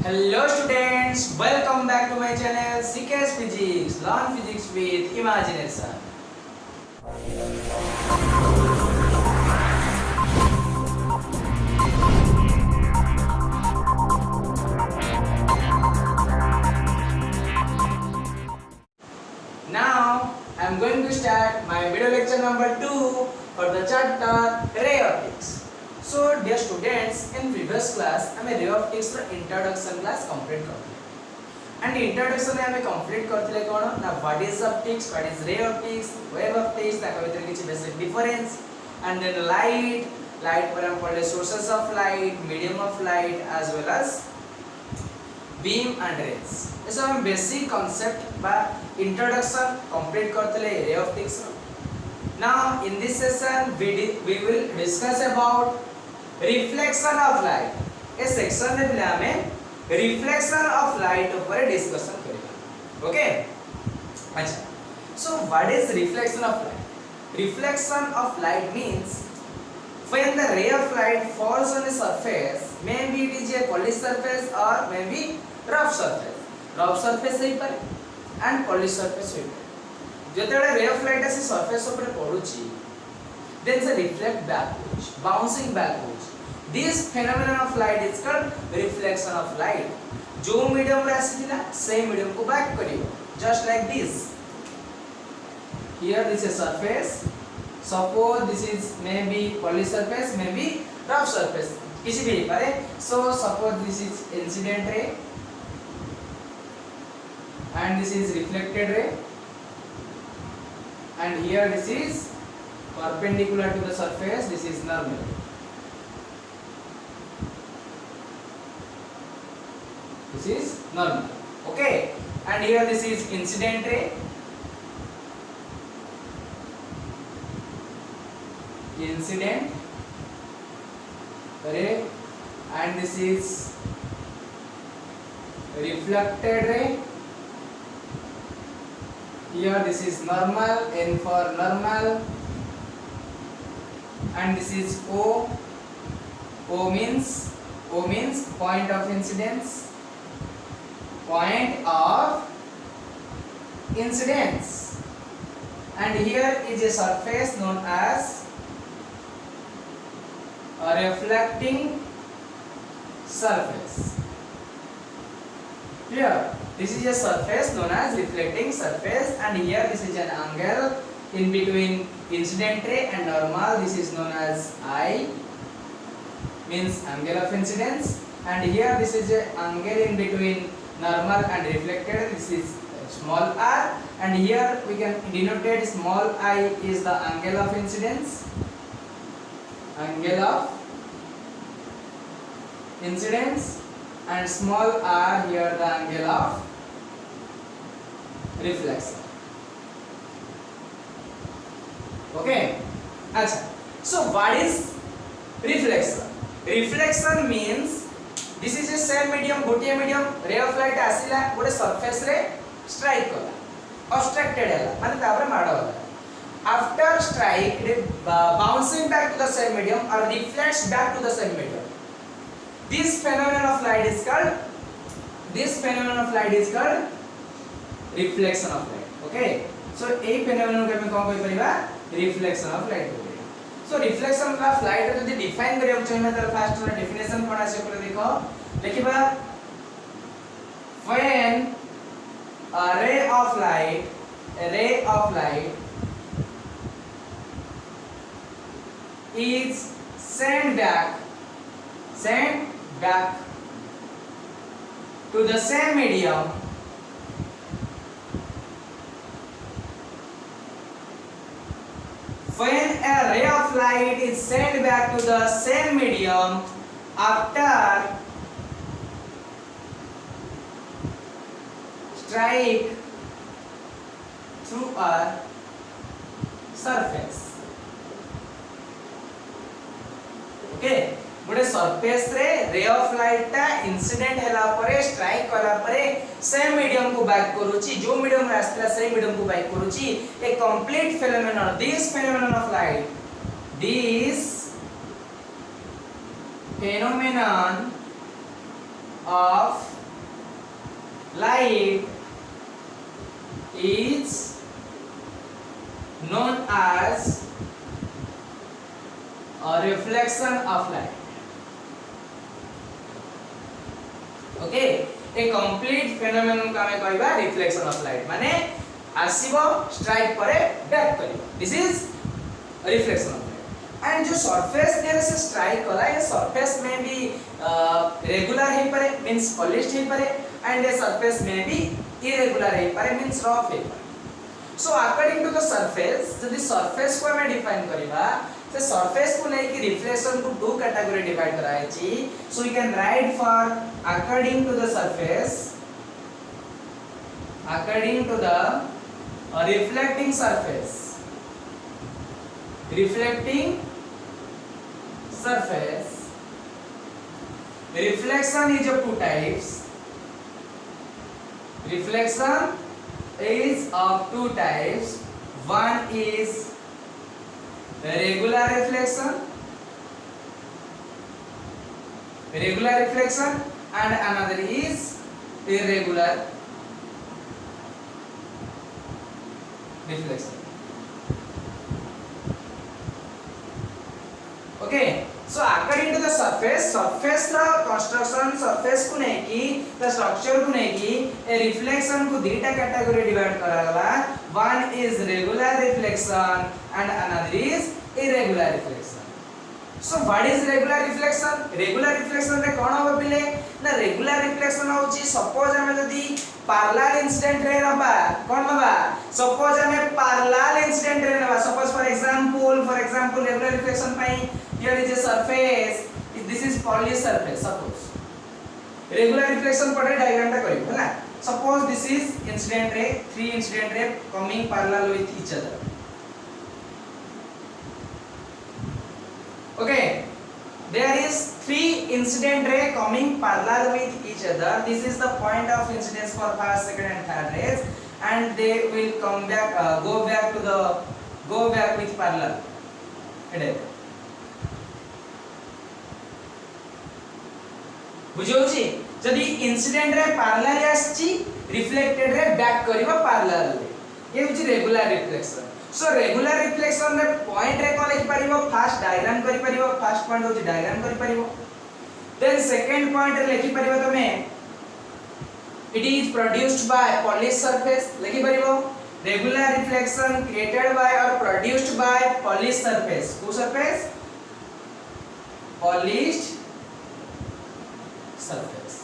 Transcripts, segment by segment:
Hello students, welcome back to my channel CKS Physics. Learn physics with imagination. Now I am going to start my video lecture number 2 for the chapter ray optics. So dear students, in previous class I ray optics ର introduction class complete करथिले. And introduction रे हमें complete करथिले कोन ना what is optics, what is ray optics, wave optics, ताका भीतर किछि basic difference, and then light पर हम पढ़ले sources of light, medium of light as well as beam and rays. ये सब हम basic concept बा introduction complete करथिले ray optics रो. Now in this session we will discuss about reflection of light. इस सेक्शन में पिला हमें reflection of light ऊपर डिस्कशन करेंगे. ओके अच्छा, so what is reflection of light? Reflection of light means when the ray of light falls on a surface, maybe it is a polished surface or maybe rough surface ही पर and polished surface ही पर जेतेबेले ray of light से surface ऊपर पडुची then se reflect backwards, bouncing backwards. This phenomenon of light is called reflection of light. जो medium रे आसीथिला same medium को back करियो, just like this. Here this is surface. Suppose this is maybe polished surface, maybe rough surface, किसी भी पारे. So suppose this is incident ray and this is reflected ray, and here this is perpendicular to the surface, this is normal. This is normal. Okay, and here this is incident ray, and this is reflected ray. Here this is normal, N for normal, and this is O. O means point of incidence. And here is a surface known as a reflecting surface. Here this is a surface known as reflecting surface, and here this is an angle in between incident ray and normal. This is known as I, means angle of incidence, and here this is an angle in between normal and reflected. This is small r, and here we can denote small I is the angle of incidence, and small r here the angle of reflection. Okay, अच्छा. So what is reflection? Reflection means this is a same medium, गोटे medium, ray of light आसिला गोटे surface रे strike कला, obstructed हैला, माने तापर माड़ होला. After strike it bouncing back to the same medium or reflects back to the same medium. This phenomenon of light is called reflection of light. Okay, so a phenomenon को हमें कौन कोई परिबा reflection of light बोले. So reflection of light जदि define करियो चाहिए तो first वाला definition कोन आसे पहिले देखो लिखिबा when a ray of light is sent back to the same medium when a ray of light is sent back to the same medium after strike through a surface. Okay, गोटे surface रे रे of light ता incident हैला परे strike कला परे same medium को back करूची, जो मीडियम रे आस्था सेम मीडियम को बैक करूची. A complete phenomenon, this phenomenon of light, this phenomenon of light is known as a reflection of light. Okay a complete phenomenon का हमें कहबा रिफ्लेक्शन ऑफ लाइट माने आसीबो स्ट्राइक परे बैक करिवो this is reflection of light and जो surface there से strike कला ये सरफेस में भी रेगुलर हे परे मींस पॉलिश्ड हे परे एंड ये सरफेस में भी इरेगुलर हे परे मींस रफ हे परे so according to the surface यदि सरफेस को हमें डिफाइन करिबा से सरफेस को नहीं कि रिफ्लेक्शन को दो कैटेगरी डिवाइड कराई छी so you can write for according to the surface according to the reflecting surface reflection is of two types one is regular reflection and another is irregular reflection. Okay, so according to the surface रा construction surface को नहीं की the structure को नहीं की a reflection को दीटा category divide करा गला one is regular reflection and another is irregular reflection. So what is regular reflection रे कोन हो पिले ना regular reflection होची suppose हमें यदि parallel incident रे नबा कोन नबा suppose हमें parallel incident रे नबा suppose for example regular reflection pi here is a surface this is polished surface suppose regular reflection पड़े डायग्राम टा करियो हला suppose this is incident ray three incident ray coming parallel with each other okay there is three incident ray coming parallel with each other this is the point of incidence for first second and third rays and they will come back go back with parallel हेडे बुझौची जदी incident ray parallel आछि reflected ray back करिवो parallel ये होची regular reflection so regular reflection रे point रे कोन लिखि परिवो first diagram करि परिवो फर्स्ट पॉइंट होची डायग्राम करि परिवो देन सेकंड पॉइंट रे लिखि परिवो तमे it is produced by polish surface लिखि परिवो रेगुलर रिफ्लेक्शन क्रिएटेड बाय और प्रोड्यूस्ड बाय पॉलिश सरफेस को सरफेस पॉलिश्ड सरफेस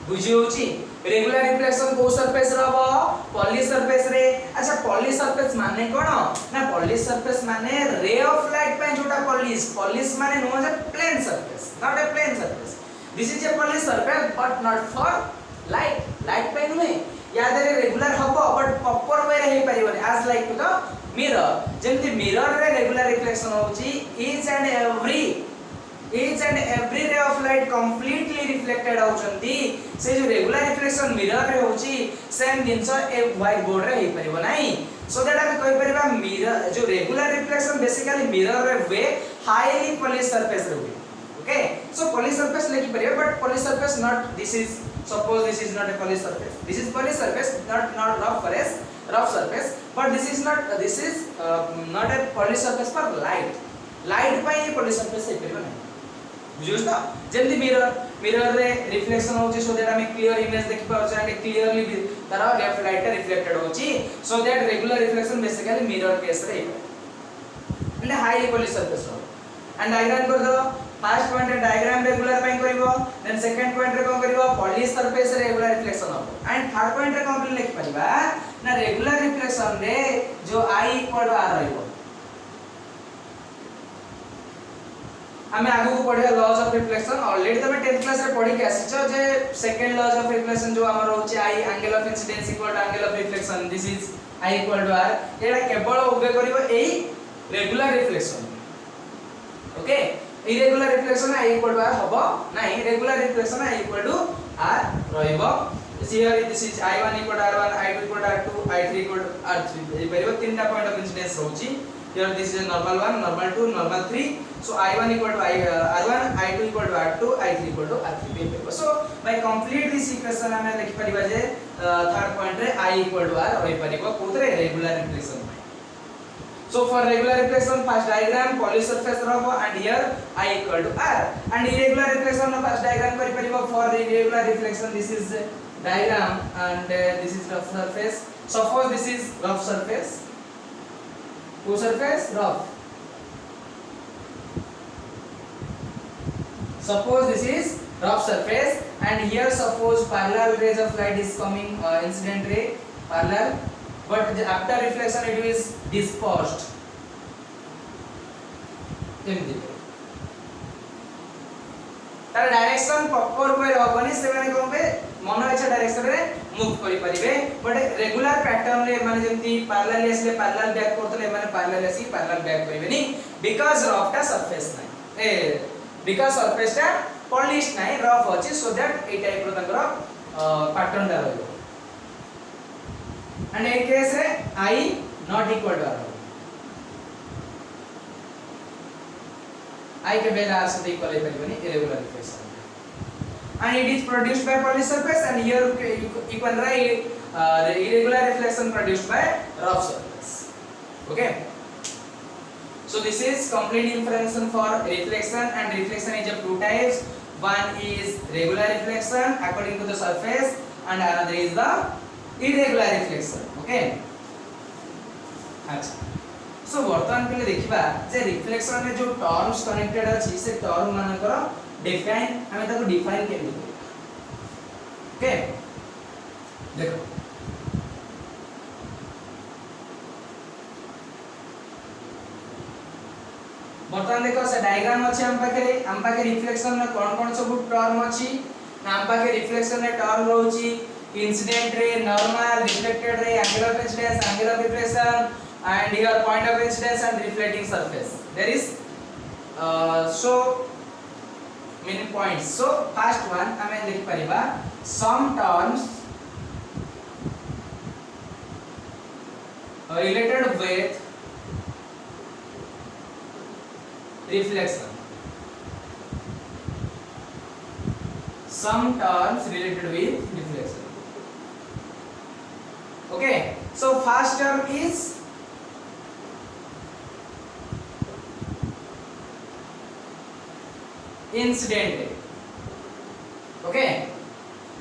बुझियोची रेगुलर रिफ्लेक्शन को सरफेस रहबो पॉलिश सरफेस रे अच्छा पॉलिश सरफेस माने कोन ना पॉलिश सरफेस माने रे ऑफ लाइट पे जोटा पॉलिश माने नो जे plane surface not a plane surface this is a polish surface but not for light पे नुहे याद रे रेगुलर हबो बट प्रॉपर वे रे हे परिबो as like to the mirror जेंति मिरर रे रेगुलर रिफ्लेक्शन होची each and every ray of light completely reflected होचंती से जो रेगुलर रिफ्लेक्शन मिरर रे होची सेम दिनस ए व्हाइट बोर्ड रे हे परिबो नाही सो दैट हम कहि परिबा मिरर जो रेगुलर रिफ्लेक्शन बेसिकली मिरर रे वे हाईली पॉलिश सरफेस रे हुए ओके सो पॉलिश सरफेस लेकि परिबा but polish surface not this is suppose this is not a polished surface this is polished surface not rough surface but this is not a polished surface for light पे ये polished surface है परिबा नहीं बुझियो तो जेंति mirror रे reflection होची so that हम clear image देखि पाउछ एंड क्लियरली तारा लेफ्ट लाइट रिफ्लेक्टेड होची so that regular reflection basically mirror case रे એટલે highly polished surface and diagram कर दो फर्स्ट पॉइंट रे डायग्राम रेगुलर पे करबो देन सेकंड पॉइंट रे कोन करबो पॉलिश सरफेस रे रेगुलर रिफ्लेक्शन हो एंड थर्ड पॉइंट रे कोन लिख परिबा ना रेगुलर रिफ्लेक्शन रे जो I इक्वल टू R रहइबो हमें आगु को पढ़िया लॉज ऑफ रिफ्लेक्शन ऑलरेडी तमे 10th क्लास रे पढ़ी के आसीचो जे सेकंड लॉज ऑफ रिफ्लेक्शन जो हमर होची I angle of incidence equal to angle of reflection this is I equal to R एटा केवल ओबे करबो एई regular reflection okay irregular reflection I equal to R हबो नाही regular reflection I equal to R रहइबो here this is I1 equal to R1 I2 equal to R2 I3 equal to R3 ए परिबो तीनटा पॉइंट ऑफ इंसिडेंस रहउची here this is a normal 1, normal 2, normal 3. So I1 equal to R1, I2 equal to R2, I3 equal to R3. So by complete this equation हमें लिख परिबा जे third point रे I equal to R होई परिबा कोतरे regular reflection. So for regular reflection first diagram poly surface rough and here I equal to R, and irregular reflection no first diagram kari paribo. For irregular reflection this is diagram and this is rough surface. Suppose this is rough surface, whose surface rough. Suppose this is rough surface and here suppose parallel rays of light is coming, incident ray parallel, but after reflection it is dispersed. तार direction proper way होबनी से माने कोन पे मन इच्छा direction रे move करि परिबे, but regular pattern रे माने जेंति पैरेलल एसले पैरेलल बैक करतले माने पैरेलल एसी पैरेलल बैक करिबेनी बिकॉज़ रफ टा सरफेस नै बिकॉज़ सरफेस टा पॉलिश नै रफ अछि, सो दैट ए टाइप रो तंकर पैटर्न टा रहइबो. एंड ए केस रे I not equal to R, I के बेला R से इक्वल परिबनी irregular reflection, and it is produced by poly surface, and here you can write the irregular reflection produced by rough surface. Okay, so this is complete information for reflection, and reflection is of two types. One is regular reflection according to the surface and another is the irregular reflection. Okay, अच्छा. सो वर्तमान पे देखिबा जे reflection में जो terms connected अछि से term मानकर define हमें ताको डिफाइन केलि. ओके देखो वर्तमान देखो से डायग्राम अछि हम पाके रिफ्लेक्शन में कोन सब टर्म अछि ना हम पाके रिफ्लेक्शन में टर्म रहउची incident ray, normal, reflected ray, angle of incidence, angle of reflection, and here point of incidence and reflecting surface. There is so many points. So first one I am likh pariba some terms related with reflection. Some terms related with reflection. Okay, so first term is incident ray. Okay,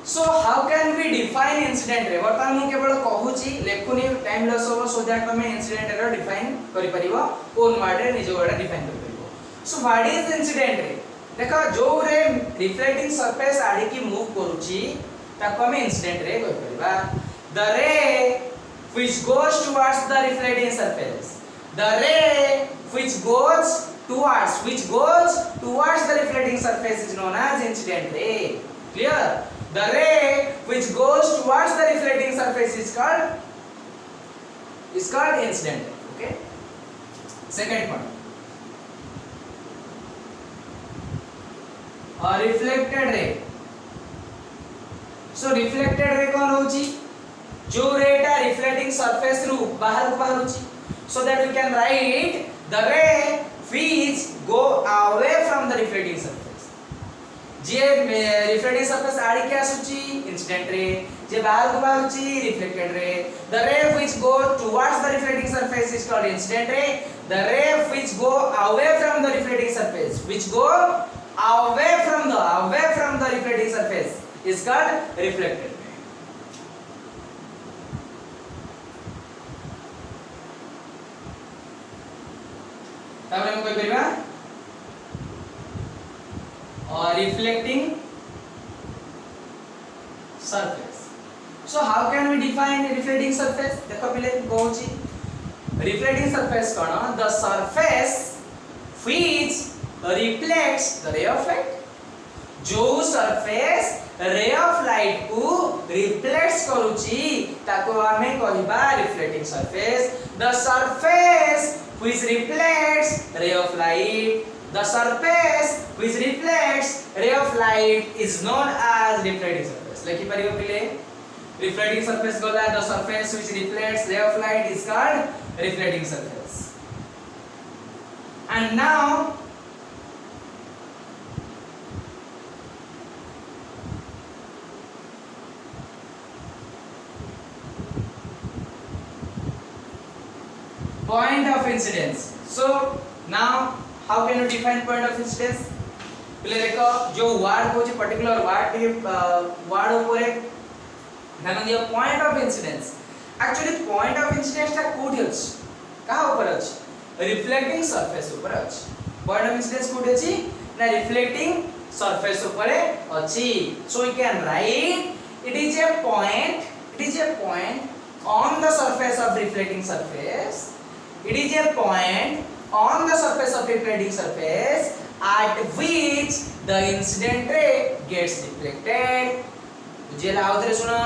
so how can we define incident ray? वर्तमान मु केवल कहूची लेखुनी time loss हो, so that हमें incident ray define करि परिबो own word रे निज word define करि परिबो. So what is incident ray? देखो जो रे रिफ्लेक्टिंग सरफेस आडी की मूव करूची ताको हमें इंसिडेंट रे कहि परिबा. The ray which goes towards the reflecting surface, the ray which goes towards the reflecting surface is known as incident ray. Clear? The ray which goes towards the reflecting surface is called incident ray. Okay, second point, reflected ray. So reflected ray कौन होची? जो रे टा reflecting surface रु बाहर को बाहर होची, so that we can write the ray which go away from the reflecting surface. J reflecting surface आड़ी के आसुची incident ray, जे बाहर को बाहर होची reflected ray. The ray which go towards the reflecting surface is called incident ray. The ray which go away from the reflecting surface, which go away from the reflecting surface is called reflected ray. तापर हम कोइ परिबा और reflecting surface. So how can we define reflecting surface? देखो पहले कहूची reflecting surface cone? The surface which reflects the ray of light. जो surface ray of light को reflects करूची ताको हमें कहबा reflecting surface. The surface which reflects ray of light, the surface which reflects ray of light is known as reflecting surface. Like परिबो पहले reflecting surface गला, the surface which reflects ray of light is called reflecting surface. and now point of incidence. So now how can you define point of incidence? पहले देखो जो ward को particular ward के ward ऊपर ध्यान दियो point of incidence actually point of incidence ता कोठी अछि कहा ऊपर अछि रिफ्लेक्टिंग सरफेस ऊपर अछि पॉइंट ऑफ इंसिडेंस कोठी अछि ना रिफ्लेक्टिंग सरफेस ऊपर अछि so we can write it is a point on the surface of reflecting surface. It is a point on the surface of reflecting surface at which the incident ray gets reflected. बुझे लाउदरे सुनो.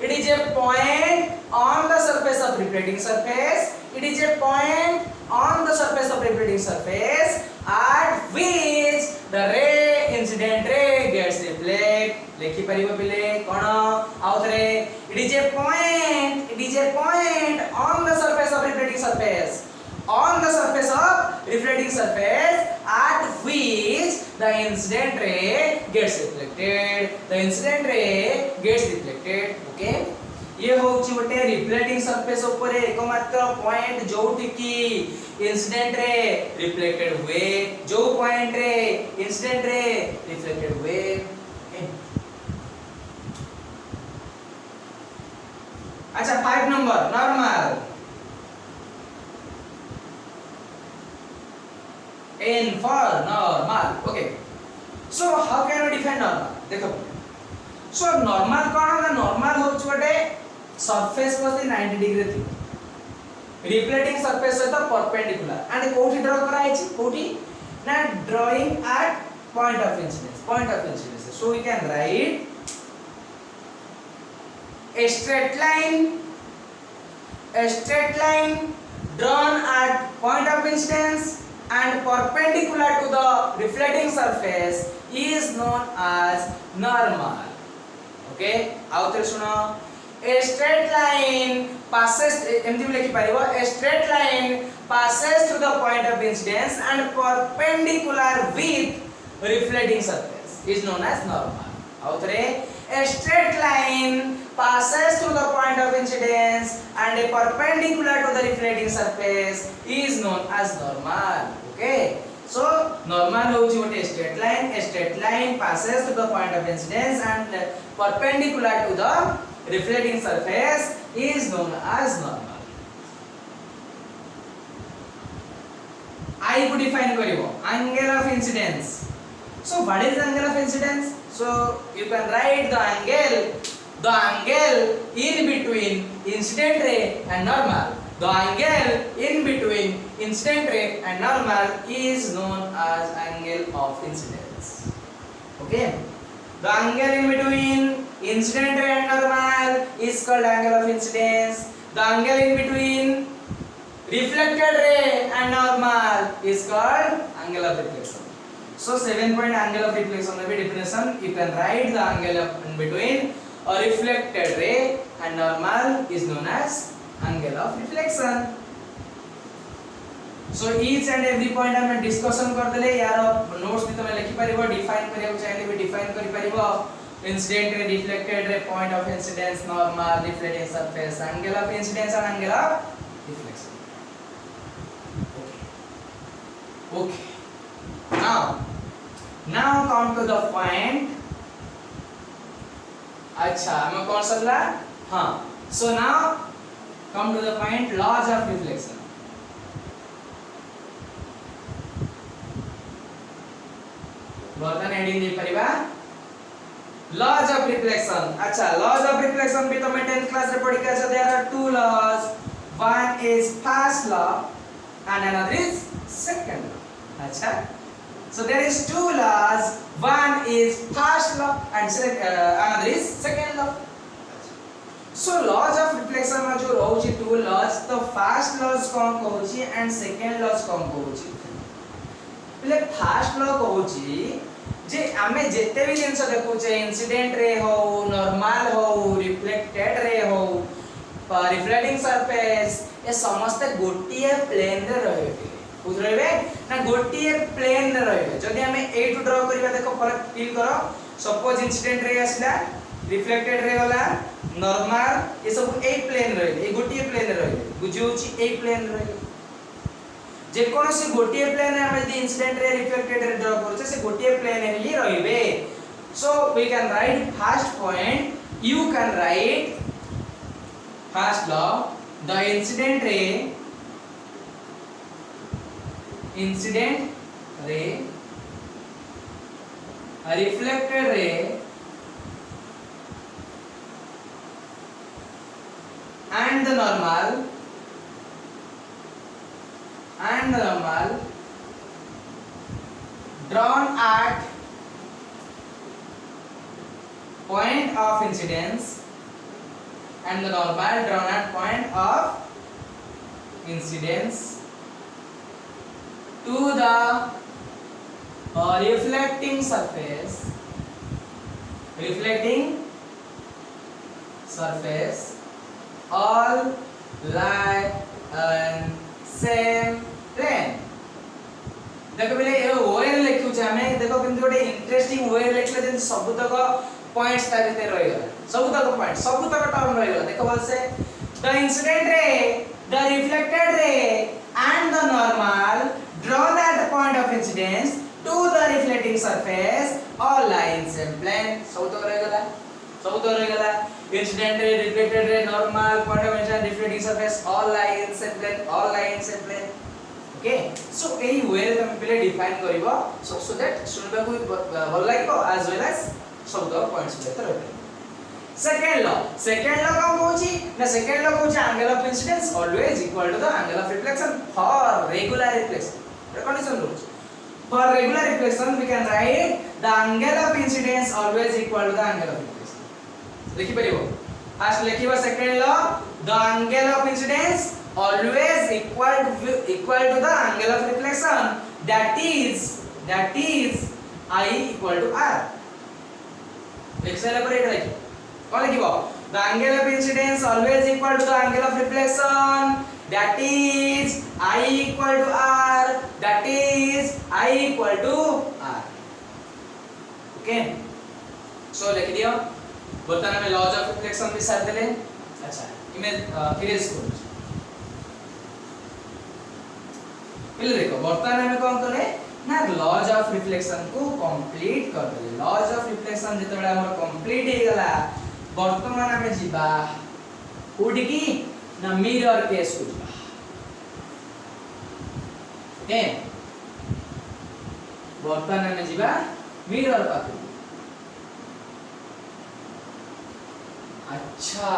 It is a point on the surface of reflecting surface. It is a point on the surface of reflecting surface at which the ray incident ray gets reflected. लेखि परिबो पिले कोन आउथरे. It is a point on the surface of reflecting surface. On the surface of reflecting surface at which the incident ray gets reflected. The incident ray gets reflected. Okay. ये होची गोटे reflecting surface ऊपर एकमात्र point जोठी की incident ray reflected हुए जो point ray incident ray reflected हुए. अच्छा 5 number normal. N for normal. Okay. So how can we define normal? देखो. So normal कौन है? Normal होची गोटे सरफेस को 90 डिग्री थी. रिफ्लेक्टिंग सरफेस से तो परपेंडिकुलर एंड कोठी ड्रा करा है कोठी ना drawing at point of incidence. So we can write a straight line drawn at point of incidence and perpendicular to the reflecting surface is known as normal. Okay, आउथरे सुनो. A straight line passes एमती भी लिखि परिबो. A straight line passes through the point of incidence and perpendicular with reflecting surface is known as normal. आउथरे a straight line passes through the point of incidence and a perpendicular to the reflecting surface is known as normal. Okay, so normal होची गोटे straight line. A straight line passes through the point of incidence and perpendicular to the reflecting surface is known as normal. I को define करिवो angle of incidence. So what is the angle of incidence? So you can write the angle in between incident ray and normal. The angle in between incident ray and normal is known as angle of incidence. Okay, the angle in between incident ray and normal is called angle of incidence. The angle in between reflected ray and normal is called angle of reflection. So 7 point angle of reflection the definition you can write the angle of in between a reflected ray and normal is known as angle of reflection. So each and every point हम discussion कर देले यार notes भी तुम्हें लिखी परिबो define करियो चाहिए भी define करि परिबो incident ray reflected ray point of incidence normal reflecting surface angle of incidence and angle of reflection. Okay. Now come to the point. अच्छा मैं कौन सा ला? हाँ. So now come to the point laws of reflection. बर्तन heading दे परिबा laws of reflection. अच्छा laws of reflection भी तो मैं 10th class रे पढ़ी के there are two laws. One is first law and another is second law. अच्छा. So there is two laws. One is first law and another is second law. So laws of reflection में जो रहुची two laws तो first laws कौन कहूची and second laws कौन कहूची. पहले first law कहूची जे आमे जेते भी जिंस देखुचे इंसिडेंट रे हो नॉर्मल हो रिफ्लेक्टेड रे हो रिफ्लेक्टिंग सरफेस ये समस्त गोटिए प्लेन रे रहबे. कोथि रहबे ना गोटिए प्लेन रे रहबे जदी हमें ए टू ड्रा करबा देखो फरक फील करो सपोज इंसिडेंट रे आसला रिफ्लेक्टेड रे गला नॉर्मल ये सब ए प्लेन रहबे ए गोटिए प्लेन रे रहबे बुझी होची ए प्लेन रहबे जे कोनोसी गोटिए प्लेन रे हम यदि इंसिडेंट रे रिफ्लेक्टेड रे ड्रा करछे से गोटिए प्लेन रे ही रहबे so we can write first point you can write first law the incident ray a reflected ray and the normal drawn at point of incidence and the normal drawn at point of incidence to the reflecting surface all lie on same plane देखो पहले ए ओएर लिखु छ हमें देखो किंतु गोटे interesting ओएर लिखले जे सब तक पॉइंट्स ता भीतर रहि गला सब तक पॉइंट सब तक टर्म रहि गला देखो बोल से the incident ray the reflected ray and the normal drawn at the point of incidence to the reflecting surface all lie in same plane सब तक रहि गला incident ray reflected ray normal point of incidence reflecting surface all lie in same plane okay so एई वे रे तुम पहले define करिवो so that सुनबा को भल लागिवो एज वेल एज सब द पॉइंट्स भीतर रहबे सेकंड लॉ कौन कहूची ना सेकंड लॉ कहूची angle of incidence always equal to the angle of reflection for regular reflection the condition rules for regular reflection we can write the angle of incidence always equal to the angle of reflection लिखि परिबो first लिखिबो second law the angle of incidence always equal to the angle of reflection that is I equal to r लिखला पर एटा लिखो कोन लिखिबो the angle of incidence always equal to the angle of reflection that is I equal to r okay so लिख दियो बोलता में laws of reflection भी साथ देले अच्छा इमेज इरेज करो पहले देखो वर्तमान में कौन करे ना लॉज ऑफ रिफ्लेक्शन को कंप्लीट कर दे लॉज ऑफ रिफ्लेक्शन जते बडा हमर कंप्लीट हे गला वर्तमान में जीवा कोडी की ना मिरर केस को जीवा ओके वर्तमान में जीवा मिरर पाखु अच्छा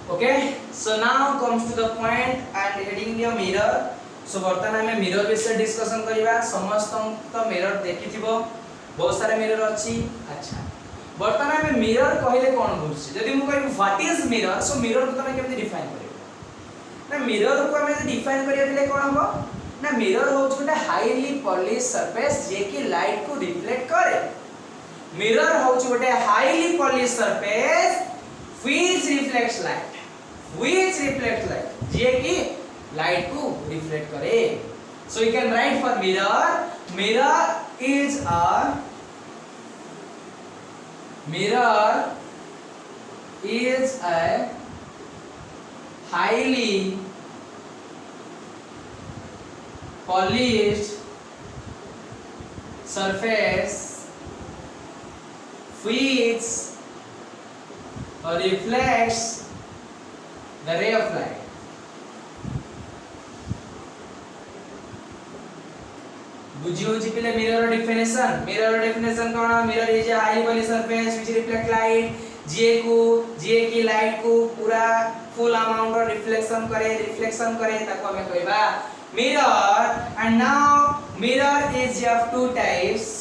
okay so now comes to the point and heading the mirror so वर्तमान में मिरर विषय डिस्कशन करिवा समस्त तो मिरर देखिथिबो बहुत सारे मिरर अछि अच्छा वर्तमान में मिरर कहले कोन बुझछि यदि मु कहबी what is mirror so mirror को तमे केमति डिफाइन करिवो ना मिरर को हमें डिफाइन करिया दिले कोन हबो ना मिरर हो छोटा हाईली पॉलिश सरफेस जे कि लाइट को रिफ्लेक्ट करे मिरर हो छोटे highly polish surface which reflects light जे कि लाइट को रिफ्लेक्ट करे so you can write for mirror is a highly polished surface which reflects the ray of light बुझियो जी पहले मिरर डेफिनेशन कोन mirror is a highly polish surface which reflect light जे की light को पूरा फुल अमाउंट ऑफ रिफ्लेक्शन करे ताको हमें कहबा mirror and now mirror is of two types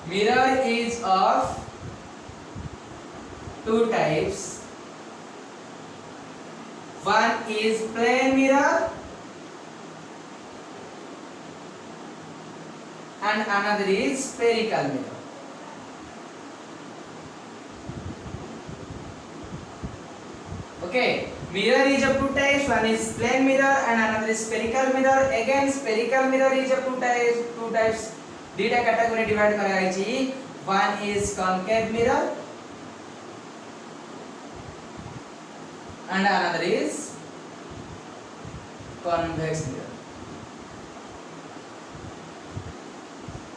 mirror is of two types one is plane mirror and another is spherical mirror. Okay, mirror is of two types. One is plane mirror and another is spherical mirror. Again, spherical mirror is of two types. Dita category divide karaichi. One is concave mirror and another is convex mirror.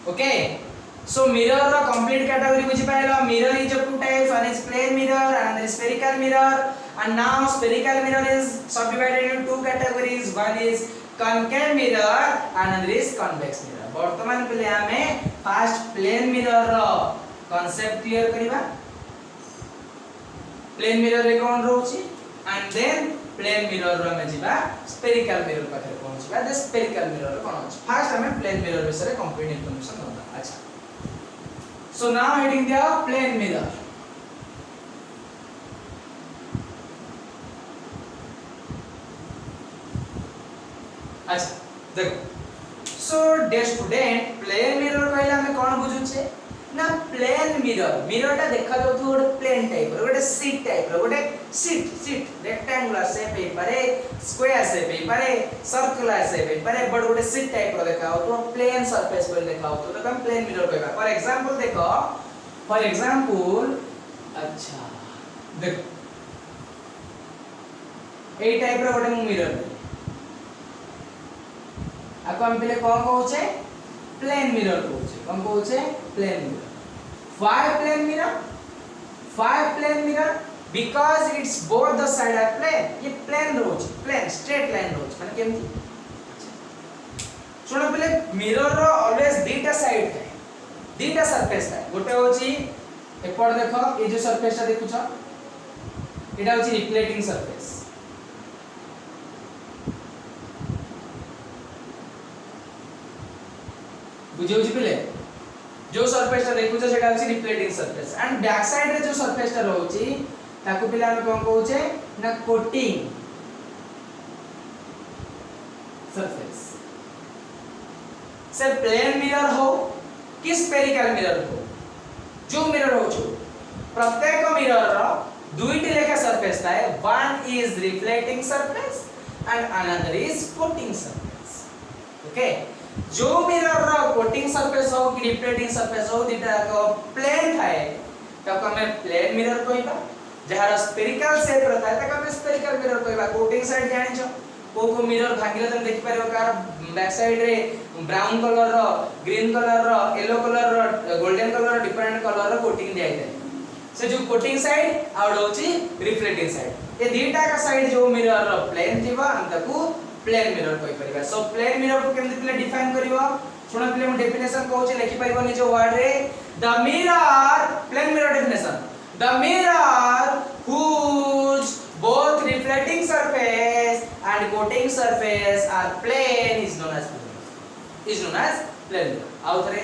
Okay, so mirror ro complete category बुझी pilo. Mirror is of two types. One is plane mirror and another is spherical mirror. And now spherical mirror is subdivided into two categories. One is concave mirror and another is convex mirror. वर्तमान पहले हमें first plane mirror रो concept clear करिबा. Plane mirror रे कोन रहउची and then plane mirror रो में जिबा स्फेरिकल मिरर पाखे पहुंचबा. द स्फेरिकल मिरर कोन अछि. फर्स्ट हमें प्लेन मिरर विषय कंप्लीट इंफॉर्मेशन होता. अच्छा, so now heading the plane mirror. अच्छा देखो, so the student plane mirror कहला हमें कोन बुझु छे ना. प्लेन मिरर, मिरर टा देखा जाउ तो गोटे प्लेन टाइप रो, गोटे सीट टाइप रो, गोटे सीट रेक्टेंगुलर शेप हे पारे, स्क्वायर शेप हे पारे, सर्कुलर शेप हे पारे, बट गोटे सीट टाइप रो देखाओ तो प्लेन सरफेस पर देखाओ तो हम प्लेन मिरर कहबा. फॉर एग्जांपल देखो, फॉर एग्जांपल अच्छा देखो ए टाइप रो गोटे मिरर आपको हम पहले कौन कहूचे प्लेन मिरर कहूचे. कौन कहूचे plane mirror. Five plane mirror because it's both the side are plane. ये प्लेन रोज, प्लेन स्ट्रेट लाइन रोज माने केमती सुनो. पहले मिरर रो ऑलवेज दीटा साइड है, दीटा सरफेस है. गोटे होची एपड़ देखो, ये जो सरफेस ता देखुछो एटा होची रिफ्लेक्टिंग सरफेस. बुझे पहले जो सरफेस ता देखुछ सेटा अछि reflecting surface and back side रे जो सरफेस ता रहउची ताकू पहले हम कोन कहउचे ना कोटिंग सरफेस. से प्लेन मिरर हो कि स्फेरिकल मिरर हो, जो मिरर होछु प्रत्येक मिरर रो दुईटी लेखा सरफेस थाए. One is reflecting surface and another is coating surface. Okay, जो मिरर रो कोटिंग सरफेस हो कि रिफ्लेक्टिंग सरफेस हो दिटा को प्लेन थाए तब हमें प्लेन मिरर कहबा. जहार स्फेरिकल शेप रहता है तब हमें स्फेरिकल मिरर कहबा. कोटिंग साइड जानि छ को मिरर भागिले तुम देखि पारियो कार बैक साइड रे ब्राउन कलर रो, ग्रीन कलर रो, येलो कलर रो, गोल्डन कलर रो, डिफरेंट कलर रो कोटिंग दिया जाय. से जो कोटिंग साइड आउट होची रिफ्लेक्टिंग साइड. ये दीटा का साइड जो मिरर रो प्लेन थिबा हम ताकू प्लेन मिरर कहि परिबा. सो प्लेन मिरर को केमति प्ले डिफाइन करिवो सुनो. प्ले हम डेफिनेशन कहउची लिखि परिबो निजो वर्ड रे. The mirror, plane mirror definition, the mirror whose both reflecting surface and coating surface are plane is known as plane mirror. out re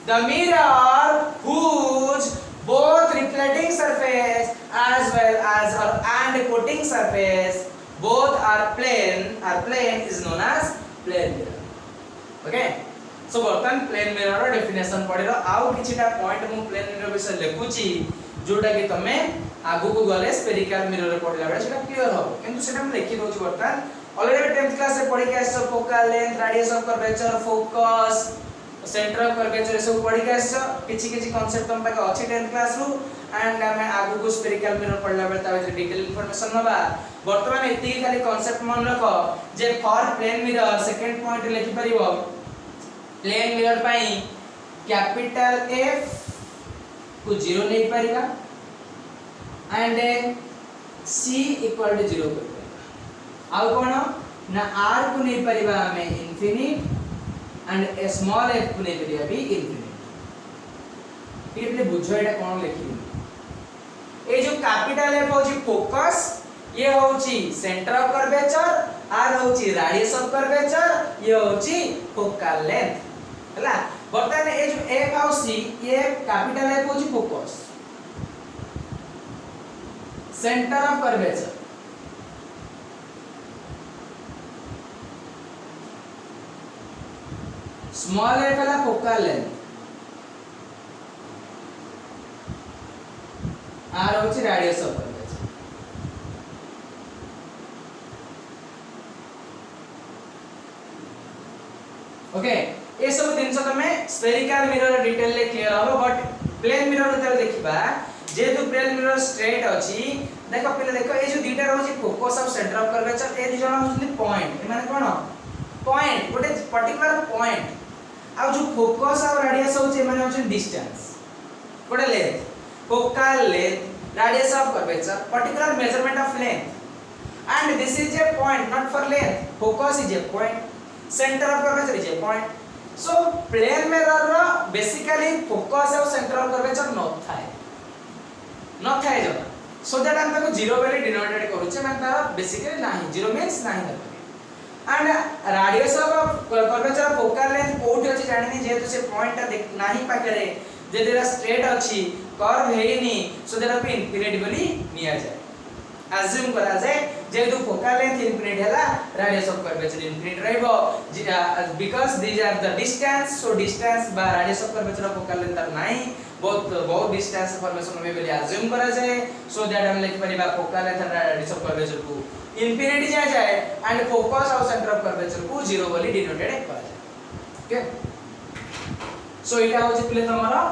the mirror whose both reflecting surface as well as and coating surface both are plane is known as plane mirror. okay, so बर्तन plane mirror रो definition पढिरो. आउ किछिटा point मु plane mirror विषय लेखुची जोटा कि तमे आगु को गले स्फेरिकल मिरर पढला बेला सेटा क्लियर हो. किंतु सेटा हम लिखि दोछि बर्तन ऑलरेडी 10th क्लास से पढि के आछो. Focal length, radius of curvature, focus, centre of curvature सब पढि के आछो. किछि कांसेप्ट हम पाके अछि 10th क्लास रु एंड हमें आगु को स्फेरिकल मिरर पढला बेला ता डिटेल इंफॉर्मेशन नबा. वर्तमान एति खाली कांसेप्ट मन रखो जे for plane mirror second point लिखि परिबो. प्लेन मिरर पई कैपिटल एफ को 0 ले परिबा एंड c इक्वल टू 0 कर परिबा. आउ कोन ना r को नै परिबा हमें इनफिनिट एंड स्मॉल f को नै परिबा भी इनफिनिट. इतले बुझो एटा कोन लिखिबी. ए जो कैपिटल एफ होची फोकस, ये होची सेंटर ऑफ कर्वेचर, r होची रेडियस ऑफ कर्वेचर, ये होची फोकल लेंथ. हला बर्तमान ए जो f और c ये कैपिटल एफ होची focus, centre of curvature, small f है फोकल लेंथ r होची रेडियस ऑफ कर्वेचर ओके ये सब दिन तमे स्फेरिकल मिरर डिटेल ले क्लियर हो बट प्लेन मिरर उधर देखिबा जेतु प्लेन मिरर स्ट्रेट अछि देखो पहले देखो ए जो दीटा रहउची focus of centre of curvature ए दि जण होली पॉइंट ए माने कोन पॉइंट गोटे पर्टिकुलर पॉइंट आ जो फोकस और रेडियस होची माने होची डिस्टेंस गोटे length focal length radius of curvature particular measurement of length and this is a point not for length focus is a point center of curvature is a point so plane mirror ro basically focus और center of curvature not थाए जब so that हम ताको zero वाली denoted करूचे मैं तारा basically नहीं zero means नहीं and radius of curvature focal length कोठी अछि जानि जेतु से point नहीं पाकरे जेतेरा straight अछि curve हेनी so that आप infinite वाली निया जाए assume करा जाए जेतु फोकल लेंथ इनफिनिट हैला रेडियस ऑफ कर्वेचर इनफिनिट रहबो because these are the distance so distance बा radius of curvature of focal length नहीं बहुत डिस्टेंस फॉर्मेशन में बेले assume करा जाए सो दैट हम लिख परिबा फोकल लेंथ और रेडियस ऑफ कर्वेचर को इनफिनिट जा जाए एंड फोकस और सेंटर ऑफ कर्वेचर को 0 वाली डिनोटेड करा जाए ओके सो इटा होची प्लेन हमारा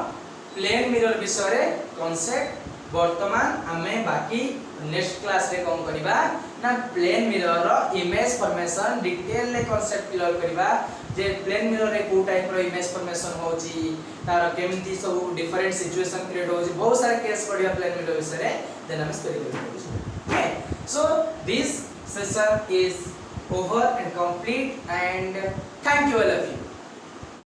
प्लेन मिरर विषय रे कांसेप्ट वर्तमान हमें बाकी नेक्स्ट क्लास रे कोन करबा ना प्लेन मिरर रो इमेज फॉर्मेशन डिटेल ले कांसेप्ट क्लियर करबा जे प्लेन मिरर रे को टाइप रो इमेज फॉर्मेशन होची तार केमती सब डिफरेंट सिचुएशन क्रिएट होची बहुत सारा केस पडिया प्लेन मिरर विषय रे देन हम स्टडी करबो okay so this session is over and complete and thank you all of you.